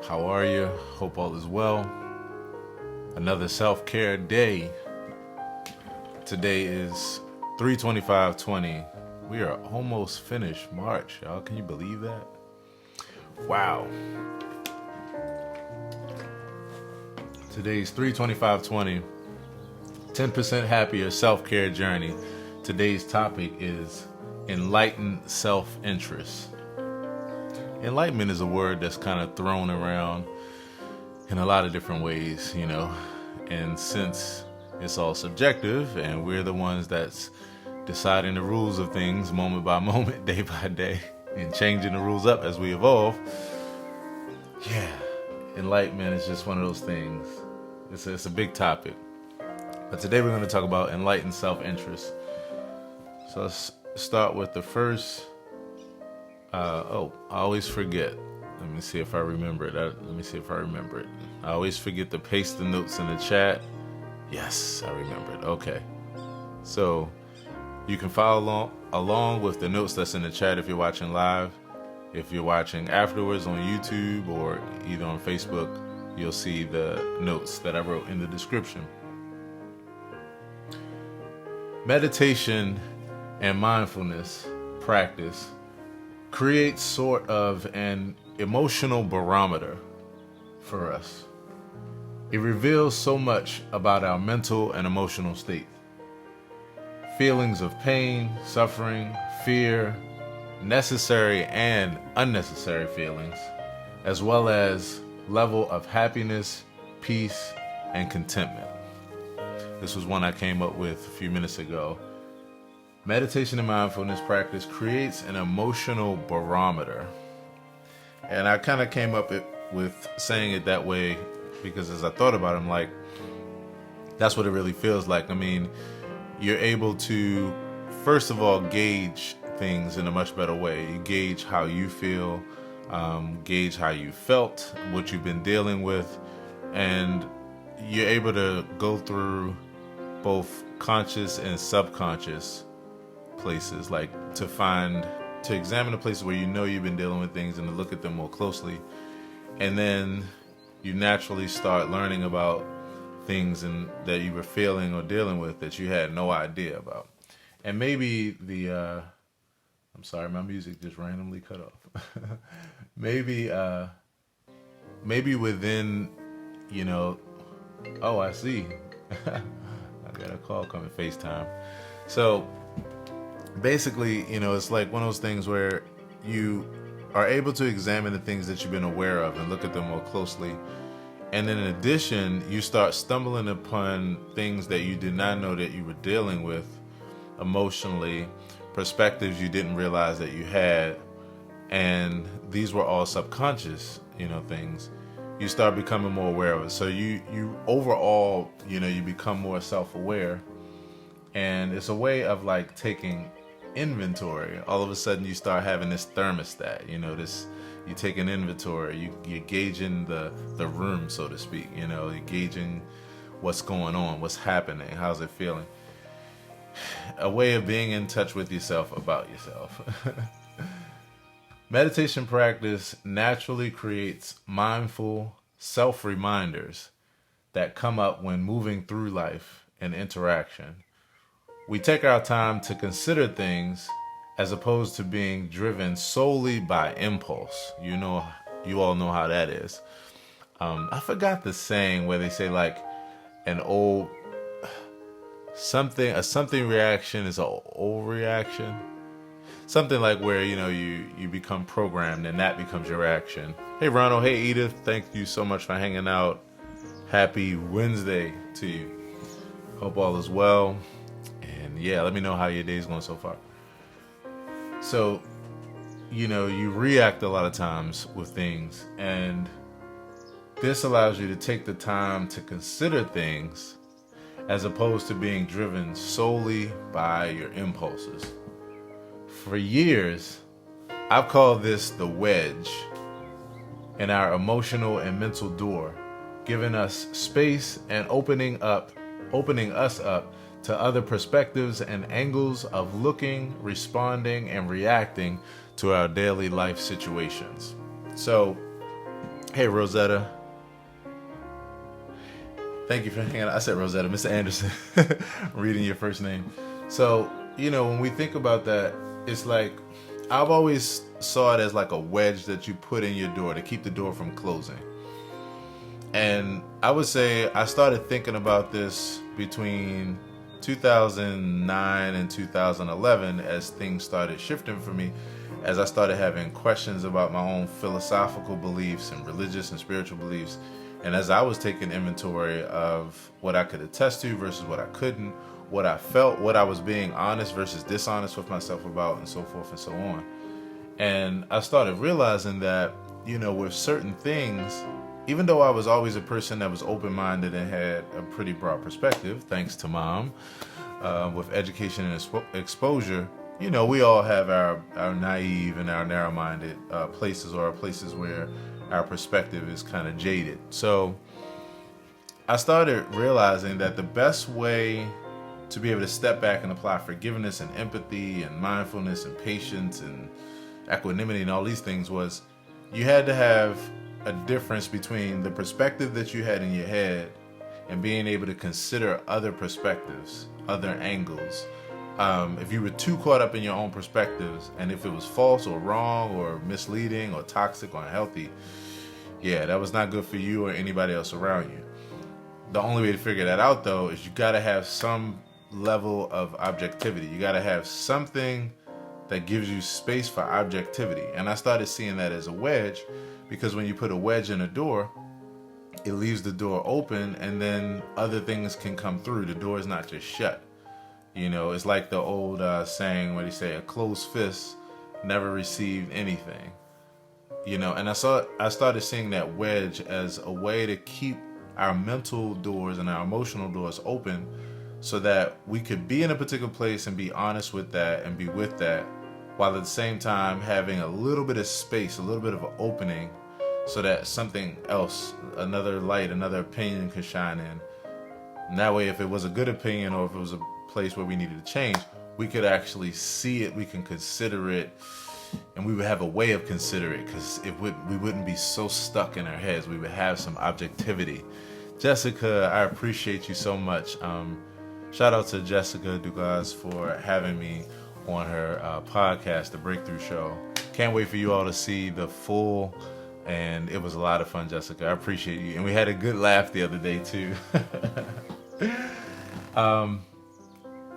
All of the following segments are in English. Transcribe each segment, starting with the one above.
How are you? Hope all is well. Another self-care day. Today is 3/25/20. We are almost finished March, y'all. Can you believe that? Wow. Today's 3/25/20. 10% happier self-care journey. Today's topic is enlightened self-interest. Enlightenment is a word that's kind of thrown around in a lot of different ways, and since it's all subjective and we're the ones that's deciding the rules of things moment by moment, day by day, and changing the rules up as we evolve, enlightenment is just one of those things. It's a big topic. But today we're going to talk about enlightened self-interest. So let's start with the first. I always forget. Let me see if I remember it. I always forget to paste the notes in the chat. Yes, I remember it. Okay. So you can follow along with the notes that's in the chat if you're watching live. If you're watching afterwards on YouTube or either on Facebook, you'll see the notes that I wrote in the description. Meditation and mindfulness practice creates sort of an emotional barometer for us. It reveals so much about our mental and emotional state. Feelings of pain, suffering, fear, necessary and unnecessary feelings, as well as level of happiness, peace, and contentment. This was one I came up with a few minutes ago. Meditation and mindfulness practice creates an emotional barometer. And I kind of came up with saying it that way because as I thought about it, I'm like, that's what it really feels like. I mean, you're able to, first of all, gauge things in a much better way. You gauge how you feel, gauge how you felt, what you've been dealing with, and you're able to go through both conscious and subconscious places, like to examine the places where you've been dealing with things and to look at them more closely. And then you naturally start learning about things that you were feeling or dealing with that you had no idea about. And maybe I'm sorry, my music just randomly cut off. maybe within, I see. I got a call coming, FaceTime. So basically, it's like one of those things where you are able to examine the things that you've been aware of and look at them more closely. And then in addition, you start stumbling upon things that you did not know that you were dealing with emotionally, perspectives you didn't realize that you had. And these were all subconscious, things. You start becoming more aware of it. So you overall, you become more self-aware. And it's a way of like taking inventory. All of a sudden you start having this thermostat, you take an inventory, you're gauging the room, so to speak, you're gauging what's going on, what's happening, how's it feeling. A way of being in touch with yourself about yourself. Meditation practice naturally creates mindful self-reminders that come up when moving through life and interaction. We take our time to consider things as opposed to being driven solely by impulse. You all know how that is. I forgot the saying where they say like an old something reaction is an old reaction. Something like where, you become programmed and that becomes your action. Hey, Ronald. Hey, Edith. Thank you so much for hanging out. Happy Wednesday to you. Hope all is well. And let me know how your day's going so far. So, you react a lot of times with things. And this allows you to take the time to consider things as opposed to being driven solely by your impulses. For years, I've called this the wedge in our emotional and mental door, giving us space and opening us up to other perspectives and angles of looking, responding, and reacting to our daily life situations. So, hey, Rosetta. Thank you for hanging out. I said Rosetta, Mr. Andersen, reading your first name. So, when we think about that, it's like, I've always saw it as like a wedge that you put in your door to keep the door from closing. And I would say I started thinking about this between 2009 and 2011 as things started shifting for me, as I started having questions about my own philosophical beliefs and religious and spiritual beliefs. And as I was taking inventory of what I could attest to versus what I couldn't, what I felt, what I was being honest versus dishonest with myself about, and so forth and so on. And I started realizing that, with certain things, even though I was always a person that was open-minded and had a pretty broad perspective, thanks to Mom, with education and exposure, we all have our naive and our narrow-minded places, or places where our perspective is kind of jaded. So I started realizing that the best way to be able to step back and apply forgiveness and empathy and mindfulness and patience and equanimity and all these things was you had to have a difference between the perspective that you had in your head and being able to consider other perspectives, other angles. If you were too caught up in your own perspectives, and if it was false or wrong or misleading or toxic or unhealthy, that was not good for you or anybody else around you. The only way to figure that out, though, is you got to have some level of objectivity. You got to have something that gives you space for objectivity. And I started seeing that as a wedge, because when you put a wedge in a door, it leaves the door open, and then other things can come through. The door is not just shut. It's like the old saying where they say a closed fist never received anything. And I started seeing that wedge as a way to keep our mental doors and our emotional doors open, so that we could be in a particular place and be honest with that and be with that, while at the same time having a little bit of space, a little bit of an opening, so that something else, another light, another opinion could shine in. And that way, if it was a good opinion or if it was a place where we needed to change, we could actually see it, we can consider it, and we would have a way of considering it, because we wouldn't be so stuck in our heads. We would have some objectivity. Jessica, I appreciate you so much. Shout out to Jessica Dugas for having me on her podcast, The Breakthrough Show. Can't wait for you all to see the full, and it was a lot of fun, Jessica. I appreciate you. And we had a good laugh the other day, too.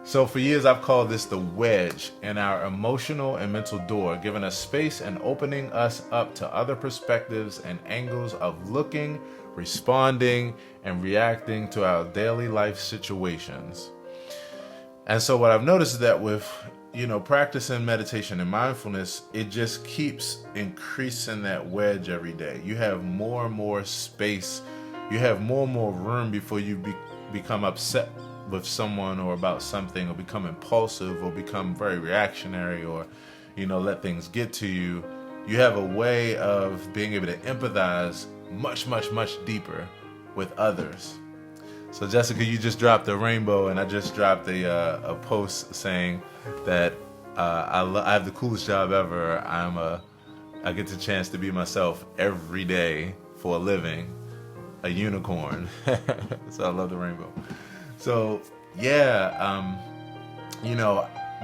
So for years, I've called this the wedge in our emotional and mental door, giving us space and opening us up to other perspectives and angles of looking, responding, and reacting to our daily life situations. And so what I've noticed is that with, practicing meditation and mindfulness, it just keeps increasing that wedge every day. You have more and more space. You have more and more room before you become upset with someone or about something, or become impulsive, or become very reactionary, or let things get to you. You have a way of being able to empathize much, much, much deeper with others. So Jessica, you just dropped a rainbow, and I just dropped a post saying that I have the coolest job ever. I get the chance to be myself every day for a living, a unicorn. So I love the rainbow. So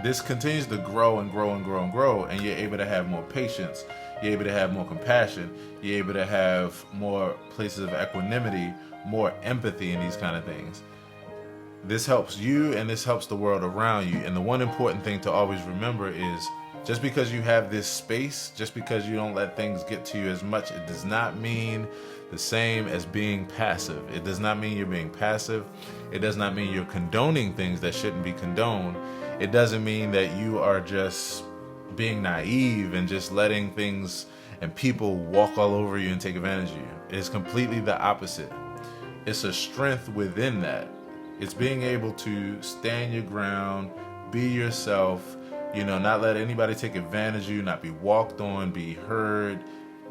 this continues to grow and grow and grow and grow, and you're able to have more patience, you're able to have more compassion, you're able to have more places of equanimity, more empathy, and these kind of things. This helps you, and this helps the world around you. And the one important thing to always remember is, just because you have this space, just because you don't let things get to you as much, it does not mean the same as being passive. It does not mean you're being passive. It does not mean you're condoning things that shouldn't be condoned. It doesn't mean that you are just being naive and just letting things and people walk all over you and take advantage of you. It's completely the opposite. It's a strength within that. It's being able to stand your ground, be yourself, not let anybody take advantage of you, not be walked on, be heard,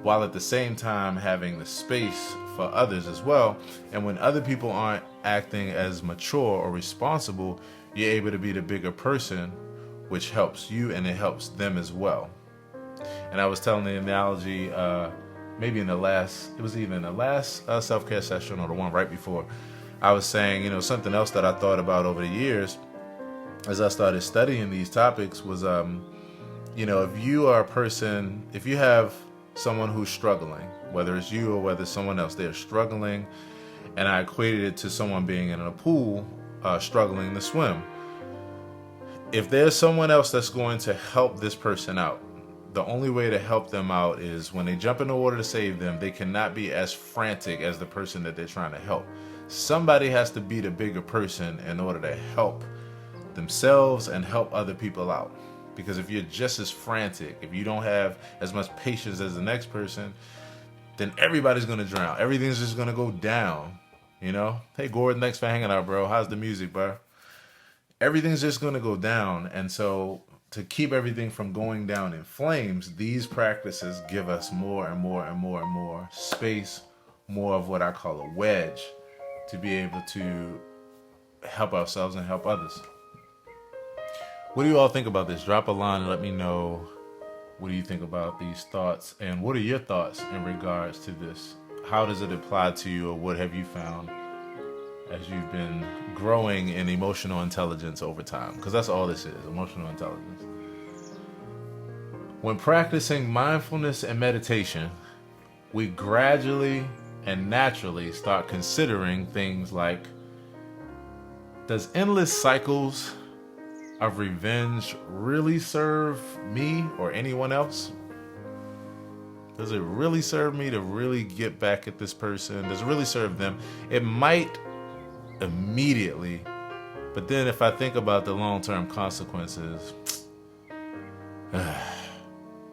while at the same time having the space for others as well. And when other people aren't acting as mature or responsible, you're able to be the bigger person, which helps you and it helps them as well. And I was telling the analogy maybe in the last, it was either in the last self-care session or the one right before, I was saying, something else that I thought about over the years as I started studying these topics was, if you are a person, if you have someone who's struggling, whether it's you or whether it's someone else, they're struggling, and I equated it to someone being in a pool, struggling to swim. If there's someone else that's going to help this person out, the only way to help them out is when they jump in the water to save them, they cannot be as frantic as the person that they're trying to help. Somebody has to be the bigger person in order to help themselves and help other people out. Because if you're just as frantic, if you don't have as much patience as the next person, then everybody's going to drown. Everything's just going to go down, Hey, Gordon, thanks for hanging out, bro. How's the music, bro? Everything's just going to go down. And so to keep everything from going down in flames, these practices give us more and more and more and more space, more of what I call a wedge, to be able to help ourselves and help others. What do you all think about this? Drop a line and let me know, what do you think about these thoughts? And what are your thoughts in regards to this? How does it apply to you, or what have you found as you've been growing in emotional intelligence over time? Because that's all this is, emotional intelligence. When practicing mindfulness and meditation, we gradually and naturally start considering things like, does endless cycles of revenge really serve me or anyone else? Does it really serve me to really get back at this person? Does it really serve them? It might immediately, but then if I think about the long-term consequences, it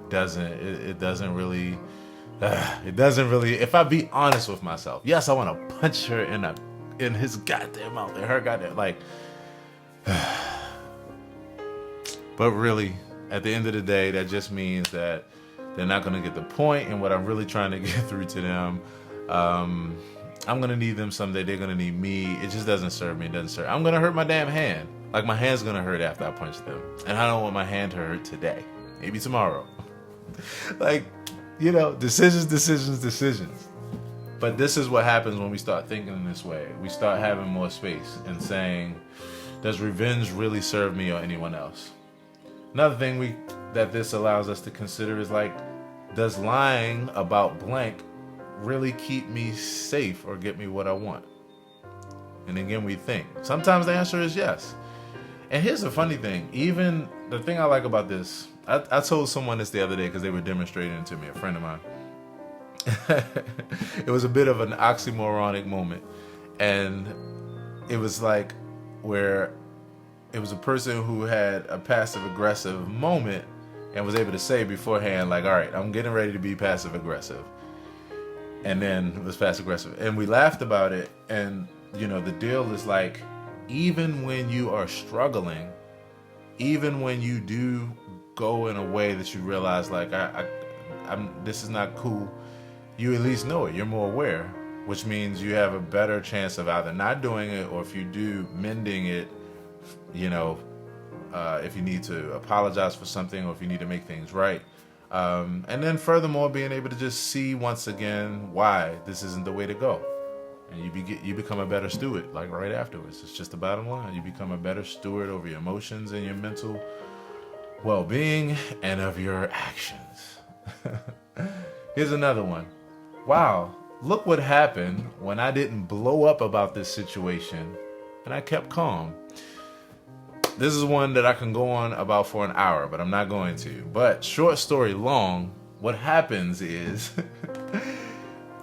doesn't really, if I be honest with myself, yes, I want to punch her in his goddamn mouth, in her goddamn, but really, at the end of the day, that just means that they're not going to get the point and what I'm really trying to get through to them. I'm going to need them someday. They're going to need me. It just doesn't serve me. It doesn't serve. I'm going to hurt my damn hand. My hand's going to hurt after I punch them. And I don't want my hand to hurt today. Maybe tomorrow. Decisions. But this is what happens when we start thinking in this way. We start having more space and saying, does revenge really serve me or anyone else? Another thing that this allows us to consider is does lying about blank really keep me safe or get me what I want? And again, we think. Sometimes the answer is yes. And here's the funny thing. Even the thing I like about this, I told someone this the other day because they were demonstrating it to me, a friend of mine. It was a bit of an oxymoronic moment. And it was where it was a person who had a passive-aggressive moment and was able to say beforehand, all right, I'm getting ready to be passive-aggressive. And then it was passive-aggressive. And we laughed about it. And, the deal is even when you are struggling, even when you do go in a way that you realize, this is not cool, you at least know it. You're more aware, which means you have a better chance of either not doing it, or if you do, mending it. If you need to apologize for something, or if you need to make things right. And then furthermore, being able to just see once again why this isn't the way to go. And you become a better steward, right afterwards. It's just the bottom line. You become a better steward over your emotions and your mental well-being and of your actions. Here's another one. Wow, look what happened when I didn't blow up about this situation and I kept calm. This is one that I can go on about for an hour, but I'm not going to. But short story long, what happens is,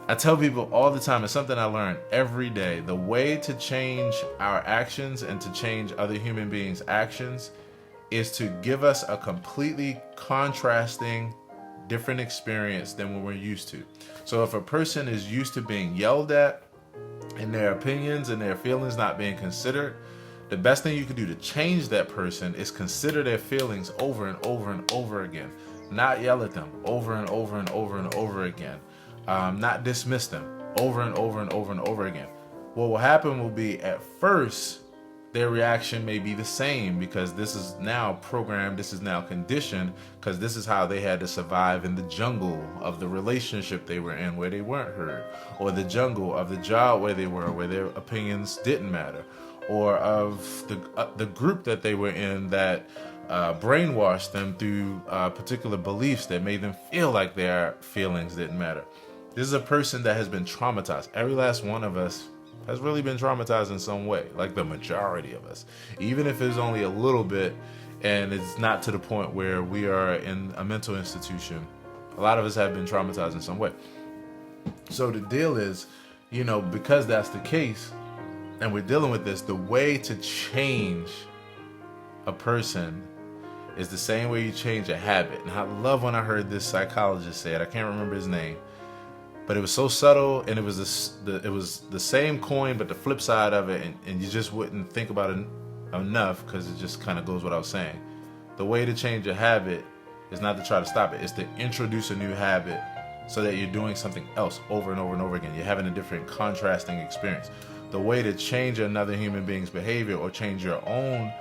I tell people all the time, it's something I learn every day. The way to change our actions and to change other human beings' actions is to give us a completely contrasting, different experience than what we're used to. So if a person is used to being yelled at and their opinions and their feelings not being considered, the best thing you can do to change that person is consider their feelings over and over and over again. Not yell at them over and over and over and over again. Not dismiss them over and over and over and over again. What will happen will be, at first, their reaction may be the same, because this is now programmed, this is now conditioned, because this is how they had to survive in the jungle of the relationship they were in where they weren't heard, or the jungle of the job where they were, where their opinions didn't matter, or of the group that they were in that brainwashed them through particular beliefs that made them feel like their feelings didn't matter. This is a person that has been traumatized. Every last one of us has really been traumatized in some way, like the majority of us, even if it's only a little bit and it's not to the point where we are in a mental institution. A lot of us have been traumatized in some way. So the deal is, because that's the case and we're dealing with this, the way to change a person is the same way you change a habit. And I love when I heard this psychologist say it. I can't remember his name, but it was so subtle, and it was the same coin, but the flip side of it, and you just wouldn't think about it enough, because it just kind of goes what I was saying. The way to change a habit is not to try to stop it. It's to introduce a new habit so that you're doing something else over and over and over again. You're having a different contrasting experience. The way to change another human being's behavior or change your own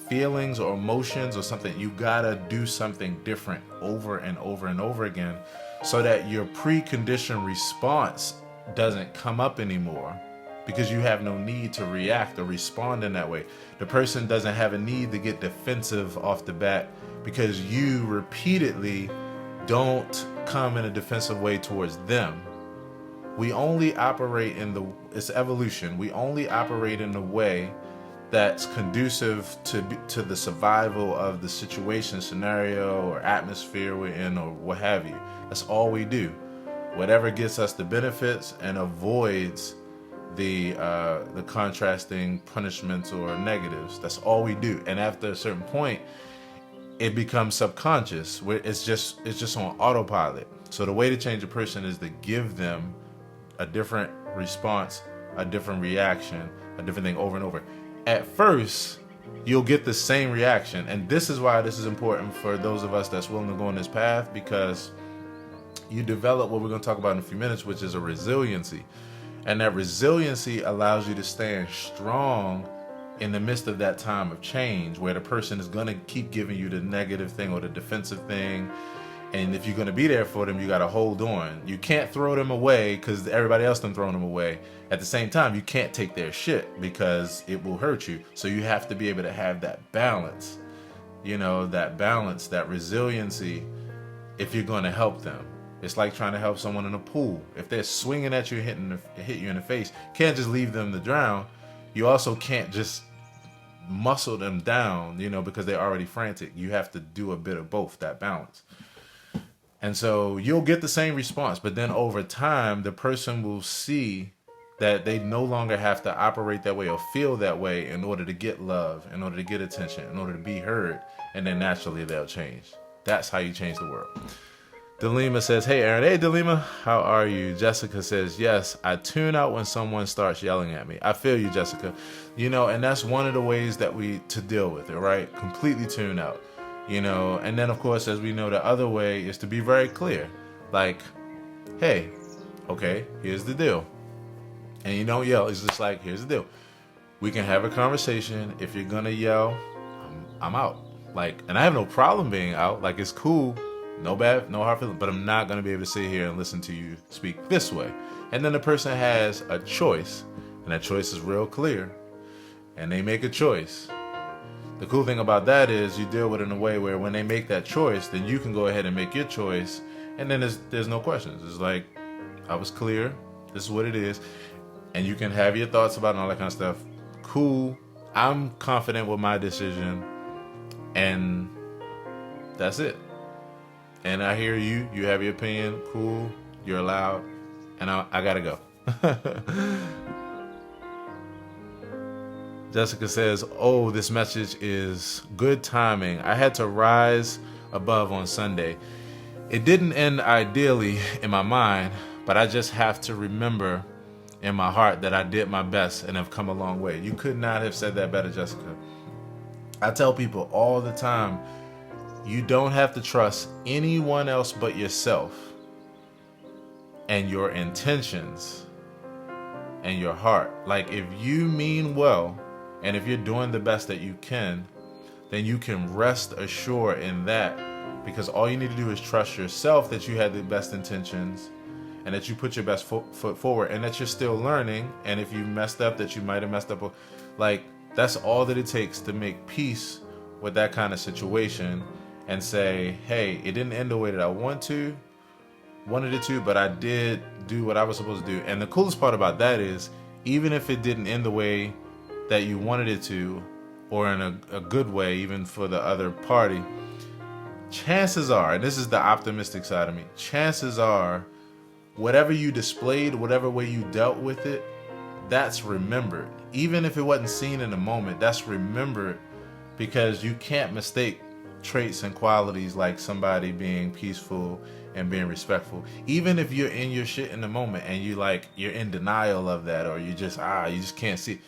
feelings or emotions or something, you gotta do something different over and over and over again, so that your preconditioned response doesn't come up anymore, because you have no need to react or respond in that way. The person doesn't have a need to get defensive off the bat, because you repeatedly don't come in a defensive way towards them. We only operate it's evolution. We only operate in a way that's conducive to the survival of the situation, scenario, or atmosphere we're in, or what have you. That's all we do. Whatever gets us the benefits and avoids the contrasting punishments or negatives. That's all we do. And after a certain point, it becomes subconscious, where it's just on autopilot. So the way to change a person is to give them a different response, a different reaction, a different thing over and over. At first, you'll get the same reaction. And this is why this is important for those of us that's willing to go on this path, because you develop what we're going to talk about in a few minutes, which is a resiliency. And that resiliency allows you to stand strong in the midst of that time of change, where the person is going to keep giving you the negative thing or the defensive thing. And if you're going to be there for them, you got to hold on. You can't throw them away because everybody else done thrown them away. At the same time, you can't take their shit because it will hurt you. So you have to be able to have that balance, that balance, that resiliency, if you're going to help them. It's like trying to help someone in a pool. If they're swinging at you, hit you in the face, you can't just leave them to drown. You also can't just muscle them down, because they're already frantic. You have to do a bit of both, that balance. And so you'll get the same response, but then over time, the person will see that they no longer have to operate that way or feel that way in order to get love, in order to get attention, in order to be heard, and then naturally they'll change. That's how you change the world. Delima says, hey Aaron. Hey Delima, how are you? Jessica says, yes, I tune out when someone starts yelling at me. I feel you, Jessica. And that's one of the ways that to deal with it, right? Completely tune out. And then of course, as we know, the other way is to be very clear. Like, hey, okay, here's the deal. And you don't yell. It's just like, here's the deal. We can have a conversation. If you're going to yell, I'm out. Like, and I have no problem being out. Like, it's cool. No bad, no hard feelings. But I'm not going to be able to sit here and listen to you speak this way. And then the person has a choice. And that choice is real clear. And they make a choice. The cool thing about that is you deal with it in a way where when they make that choice, then you can go ahead and make your choice, and then there's no questions. It's like, I was clear, this is what it is, and you can have your thoughts about it and all that kind of stuff. Cool, I'm confident with my decision, and that's it. And I hear you have your opinion, cool, you're allowed, and I gotta go. Jessica says, oh, this message is good timing. I had to rise above on Sunday. It didn't end ideally in my mind, but I just have to remember in my heart that I did my best and have come a long way. You could not have said that better, Jessica. I tell people all the time, you don't have to trust anyone else but yourself and your intentions and your heart. Like, if you mean well, And if you're doing the best that you can, then you can rest assured in that, because all you need to do is trust yourself that you had the best intentions and that you put your best foot forward, and that you're still learning. And if you messed up, that you might have messed up. Like, that's all that it takes to make peace with that kind of situation and say, hey, it didn't end the way that I wanted it to, but I did do what I was supposed to do. And the coolest part about that is, even if it didn't end the way that you wanted it to, or in a good way, even for the other party, chances are, and this is the optimistic side of me, chances are, whatever you displayed, whatever way you dealt with it, that's remembered. Even if it wasn't seen in the moment, that's remembered, because you can't mistake traits and qualities like somebody being peaceful and being respectful. Even if you're in your shit in the moment and you're in denial of that, or you just can't see.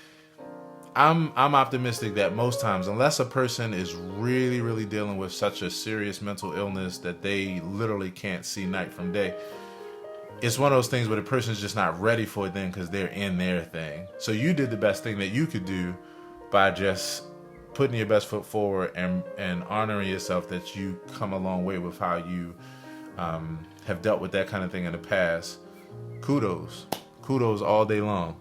I'm optimistic that most times, unless a person is really, really dealing with such a serious mental illness that they literally can't see night from day, it's one of those things where the person's just not ready for it then, because they're in their thing. So you did the best thing that you could do by just putting your best foot forward and honoring yourself, that you come a long way with how you have dealt with that kind of thing in the past. Kudos all day long.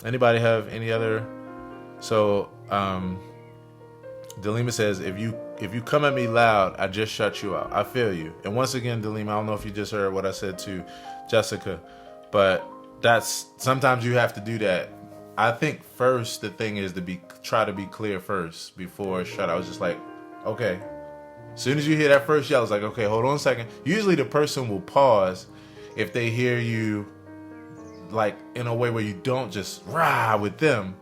Anybody have any other? So Delima says, if you come at me loud, I just shut you out. I feel you. And once again, Delima, I don't know if you just heard what I said to Jessica, but that's, sometimes you have to do that. I think first the thing is to try to be clear first before shut. I was just like, okay. As soon as you hear that first yell, it's like, okay, hold on a second. Usually the person will pause if they hear you like in a way where you don't just rah with them,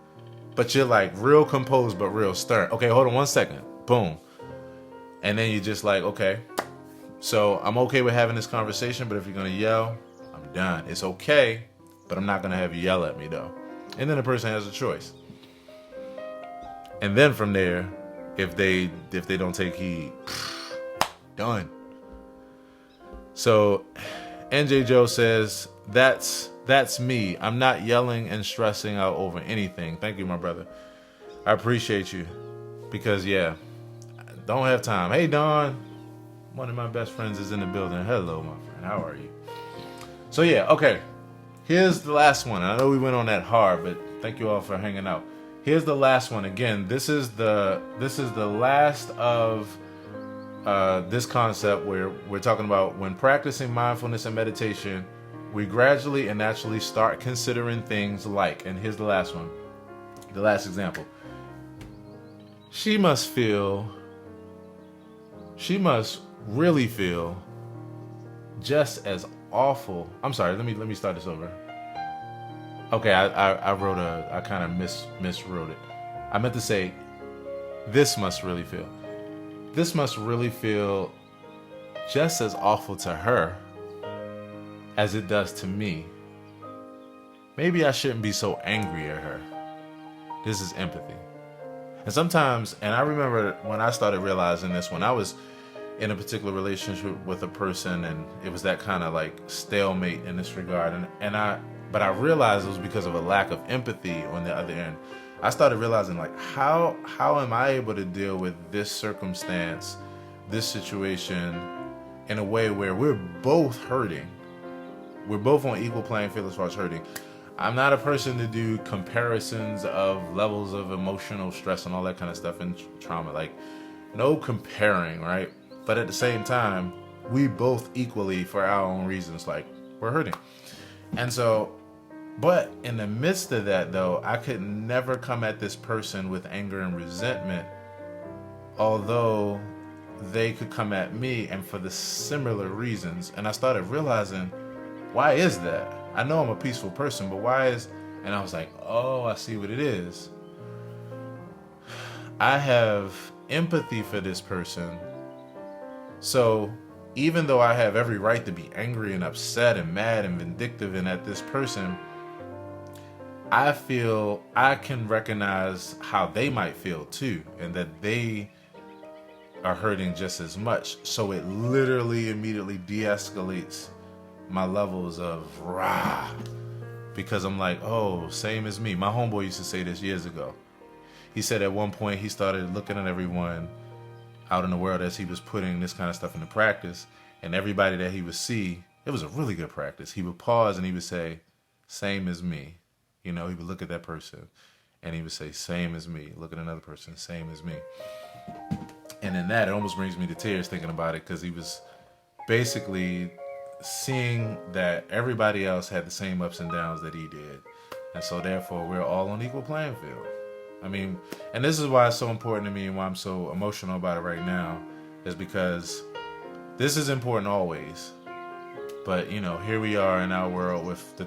but you're like real composed but real stern. Okay, hold on 1 second. Boom. And then you're just like, okay. So I'm okay with having this conversation, but if you're gonna yell, I'm done. It's okay, but I'm not gonna have you yell at me though. And then the person has a choice. And then from there, if they don't take heed, done. So NJ Joe says, that's me. I'm not yelling and stressing out over anything. Thank you, my brother. I appreciate you. Because yeah, I don't have time. Hey Don, one of my best friends is in the building. Hello, my friend. How are you? So yeah, okay. Here's the last one. I know we went on that hard, but thank you all for hanging out. Here's the last one. Again, this is the last of this concept where we're talking about when practicing mindfulness and meditation, we gradually and naturally start considering things like, and here's the last one, the last example. She must really feel just as awful. I'm sorry, let me start this over. Okay, I kind of miswrote it. I meant to say, this must really feel just as awful to her as it does to me. Maybe I shouldn't be so angry at her. This is empathy. And sometimes, and I remember when I started realizing this, when I was in a particular relationship with a person, and it was that kind of like stalemate in this regard, but I realized it was because of a lack of empathy on the other end. I started realizing, like, how am I able to deal with this circumstance, this situation, in a way where we're both hurting. We're both on equal playing field as far as hurting. I'm not a person to do comparisons of levels of emotional stress and all that kind of stuff and trauma. Like, no comparing, right? But at the same time, we both equally, for our own reasons, like, we're hurting. And so, but in the midst of that, though, I could never come at this person with anger and resentment, although they could come at me, and for the similar reasons. And I started realizing, why is that? I know I'm a peaceful person, but why is... And I was like, oh, I see what it is. I have empathy for this person. So even though I have every right to be angry and upset and mad and vindictive and at this person, I feel I can recognize how they might feel too, and that they are hurting just as much. So it literally immediately de-escalates my levels of rah, because I'm like, oh, same as me. My homeboy used to say this years ago. he said at one point he started looking at everyone out in the world as he was putting this kind of stuff into practice, and everybody that he would see, it was a really good practice. He would pause and he would say, "Same as me." He would look at that person and he would say, "Same as me." Look at another person, "Same as me." And in that, it almost brings me to tears thinking about it, because he was basically seeing that everybody else had the same ups and downs that he did. And so therefore, we're all on equal playing field. And this is why it's so important to me and why I'm so emotional about it right now, is because this is important always. But, here we are in our world with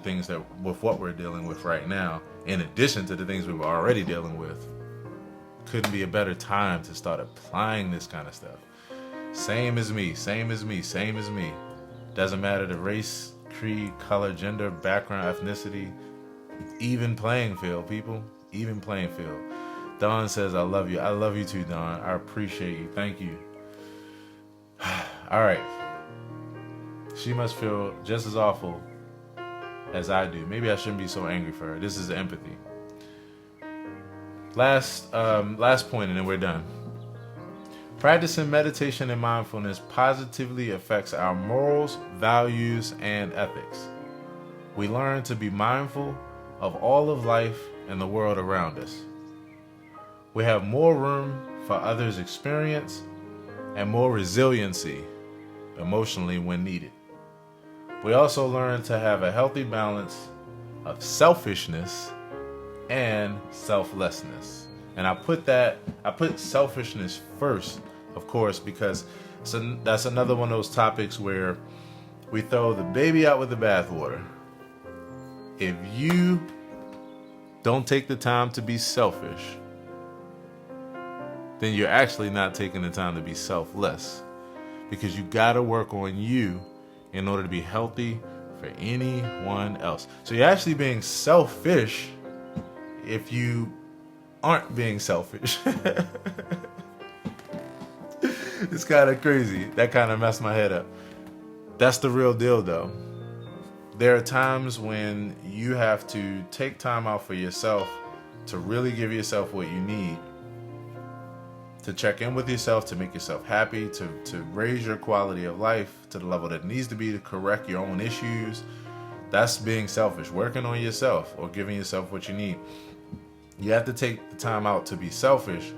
with what we're dealing with right now, in addition to the things we were already dealing with. Couldn't be a better time to start applying this kind of stuff. Same as me, same as me, same as me. Doesn't matter the race, creed, color, gender, background, ethnicity. Even playing field, people. Even playing field. Dawn says, "I love you." I love you too, Dawn. I appreciate you. Thank you. All right. She must feel just as awful as I do. Maybe I shouldn't be so angry for her. This is empathy. Last point, and then we're done. Practicing meditation and mindfulness positively affects our morals, values, and ethics. We learn to be mindful of all of life and the world around us. We have more room for others' experience and more resiliency emotionally when needed. We also learn to have a healthy balance of selfishness and selflessness. And I put selfishness first, of course, because that's another one of those topics where we throw the baby out with the bathwater. If you don't take the time to be selfish, then you're actually not taking the time to be selfless, because you got to work on you in order to be healthy for anyone else. So you're actually being selfish if you aren't being selfish. It's kind of crazy. That kind of messed my head up. That's the real deal, though. There are times when you have to take time out for yourself to really give yourself what you need, to check in with yourself, to make yourself happy, to raise your quality of life to the level that it needs to be to correct your own issues. That's being selfish, working on yourself or giving yourself what you need. You have to take the time out to be selfish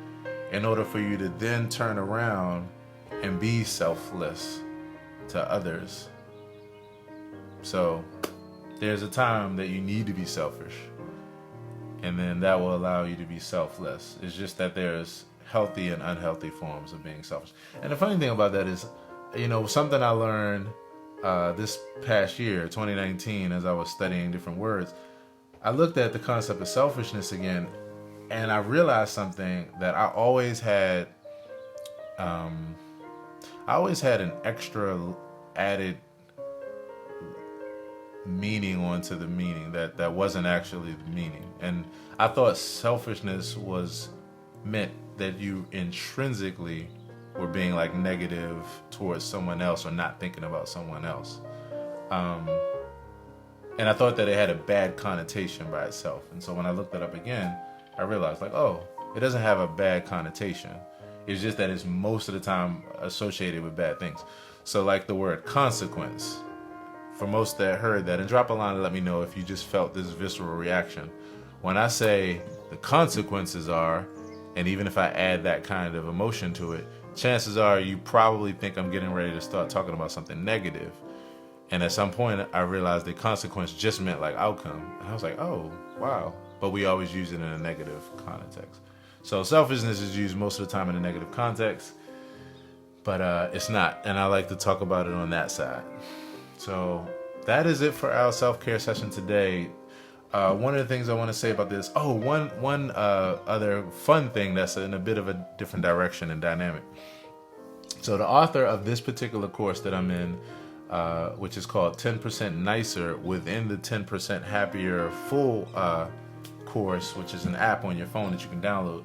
in order for you to then turn around and be selfless to others. So there's a time that you need to be selfish, and then that will allow you to be selfless. It's just that there's healthy and unhealthy forms of being selfish. And the funny thing about that is, something I learned this past year, 2019, as I was studying different words, I looked at the concept of selfishness again, and I realized something that I always had an extra added meaning onto the meaning that wasn't actually the meaning. And I thought selfishness was meant that you intrinsically were being like negative towards someone else or not thinking about someone else. And I thought that it had a bad connotation by itself. And so when I looked it up again, I realized it doesn't have a bad connotation. It's just that it's most of the time associated with bad things. So like the word consequence, for most that heard that, and drop a line and let me know if you just felt this visceral reaction. When I say the consequences are, and even if I add that kind of emotion to it, chances are you probably think I'm getting ready to start talking about something negative. And at some point I realized the consequence just meant like outcome. And I was like, oh, wow. But we always use it in a negative context. So selfishness is used most of the time in a negative context, but it's not. And I like to talk about it on that side. So that is it for our self-care session today. One of the things I want to say about this, one other fun thing that's in a bit of a different direction and dynamic. So the author of this particular course that I'm in, which is called 10% Nicer within the 10% Happier full course, which is an app on your phone that you can download.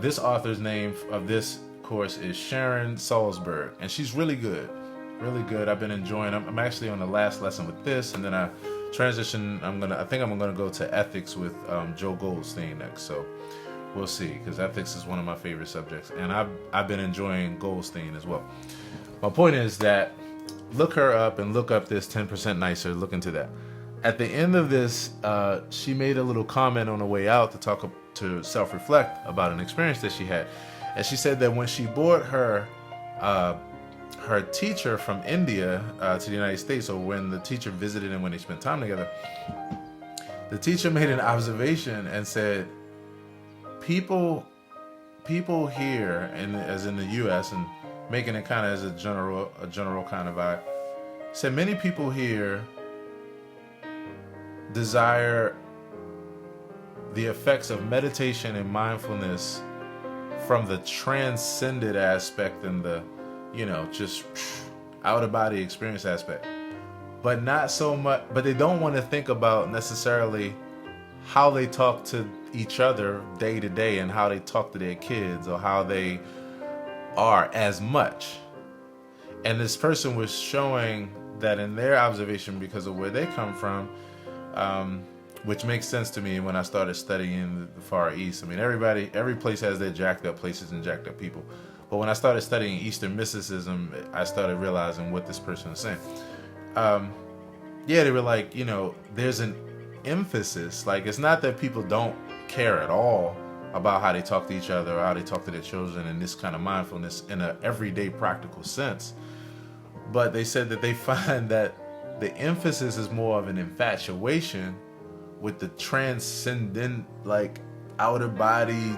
This author's name of this course is Sharon Salzberg, and she's really good. Really good. I've been enjoying. I'm actually on the last lesson with this, and then I transition. I think I'm gonna go to ethics with Joe Goldstein next. So we'll see, because ethics is one of my favorite subjects, and I've been enjoying Goldstein as well. My point is that look her up and look up this 10% Nicer. Look into that. At the end of this, she made a little comment on the way out to self-reflect about an experience that she had, and she said that when she brought her teacher from India to the United States, or when the teacher visited and when they spent time together, the teacher made an observation and said, people here, and as in the U.S. and making it kind of as a general kind of vibe, said many people here desire the effects of meditation and mindfulness from the transcended aspect and the, just out of body experience aspect, but not so much, but they don't want to think about necessarily how they talk to each other day to day and how they talk to their kids or how they are as much. And this person was showing that in their observation, because of where they come from, which makes sense to me when I started studying the Far East. I mean, every place has their jacked up places and jacked up people. But when I started studying Eastern mysticism, I started realizing what this person was saying. They were like, there's an emphasis. Like, it's not that people don't care at all about how they talk to each other or how they talk to their children and this kind of mindfulness in an everyday practical sense. But they said that they find that the emphasis is more of an infatuation with the transcendent, like outer body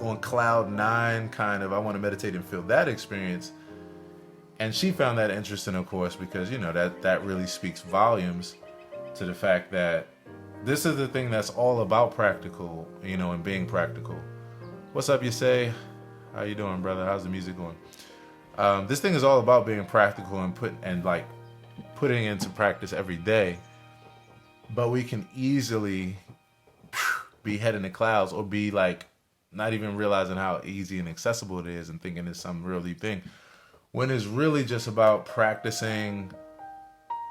on cloud nine kind of, I want to meditate and feel that experience. And she found that interesting, of course, because, that really speaks volumes to the fact that this is the thing that's all about practical, and being practical. What's up, you say? How you doing, brother? How's the music going? This thing is all about being practical and putting into practice every day. But we can easily be head in the clouds or be like not even realizing how easy and accessible it is and thinking it's some real deep thing, when it's really just about practicing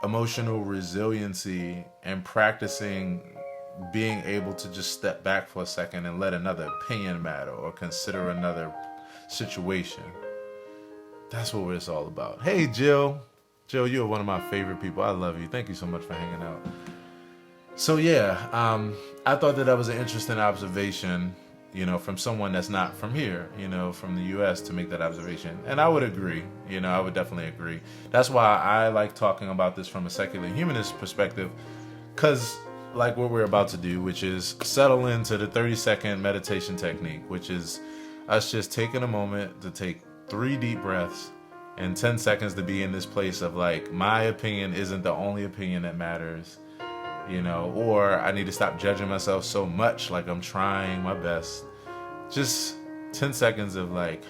emotional resiliency and practicing being able to just step back for a second and let another opinion matter or consider another situation. That's what it's all about. Hey, Jill. Jill, you're one of my favorite people. I love you. Thank you so much for hanging out. So I thought that was an interesting observation, from someone that's not from here, from the U.S. to make that observation. And I would agree, I would definitely agree. That's why I like talking about this from a secular humanist perspective, because like what we're about to do, which is settle into the 30-second meditation technique, which is us just taking a moment to take 3 deep breaths and 10 seconds to be in this place of like, my opinion isn't the only opinion that matters. Or I need to stop judging myself so much, like I'm trying my best. Just 10 seconds of like,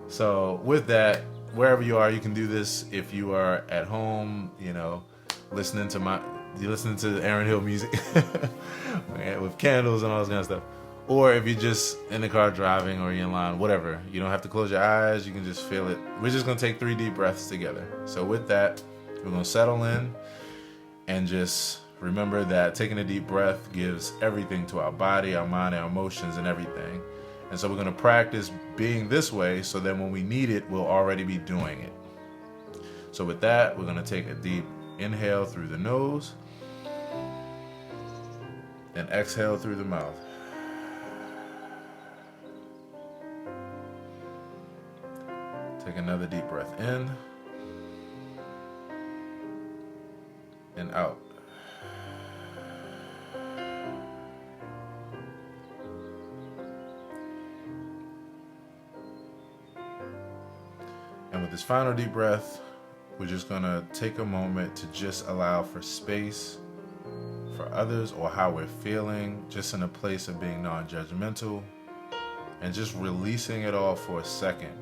so with that, wherever you are, you can do this. If you are at home, listening to Aaron Hill music with candles and all this kind of stuff. Or if you're just in the car driving or you're in line, whatever. You don't have to close your eyes. You can just feel it. We're just going to take 3 deep breaths together. So with that, we're going to settle in and just remember that taking a deep breath gives everything to our body, our mind, our emotions, and everything. And so we're going to practice being this way so that when we need it, we'll already be doing it. So with that, we're going to take a deep inhale through the nose and exhale through the mouth. Take another deep breath in and out. And with this final deep breath, we're just going to take a moment to just allow for space for others or how we're feeling, just in a place of being non-judgmental and just releasing it all for a second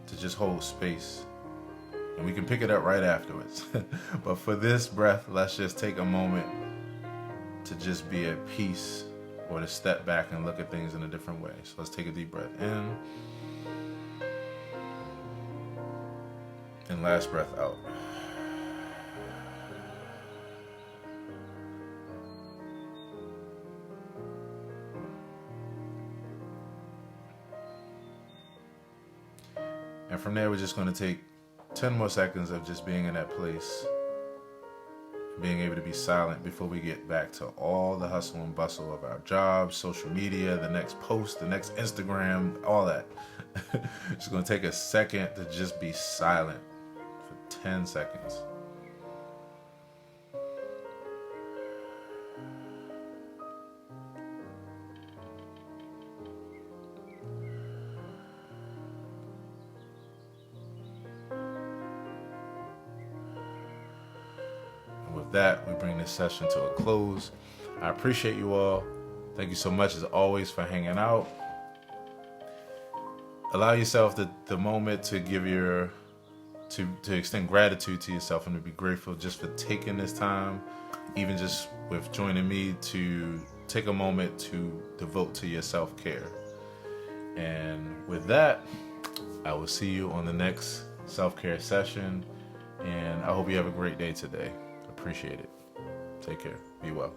to just hold space. And we can pick it up right afterwards. But for this breath, let's just take a moment to just be at peace or to step back and look at things in a different way. So let's take a deep breath in. And last breath out. And from there, we're just going to take 10 more seconds of just being in that place, being able to be silent before we get back to all the hustle and bustle of our jobs, social media, the next post, the next Instagram, all that. Just going to take a second to just be silent for 10 seconds. With that, we bring this session to a close. I appreciate you all. Thank you so much as always for hanging out. Allow yourself the moment to give to extend gratitude to yourself and to be grateful just for taking this time, even just with joining me, to take a moment to devote to your self-care. And with that, I will see you on the next self-care session, and I hope you have a great day today. Appreciate it. Take care. Be well.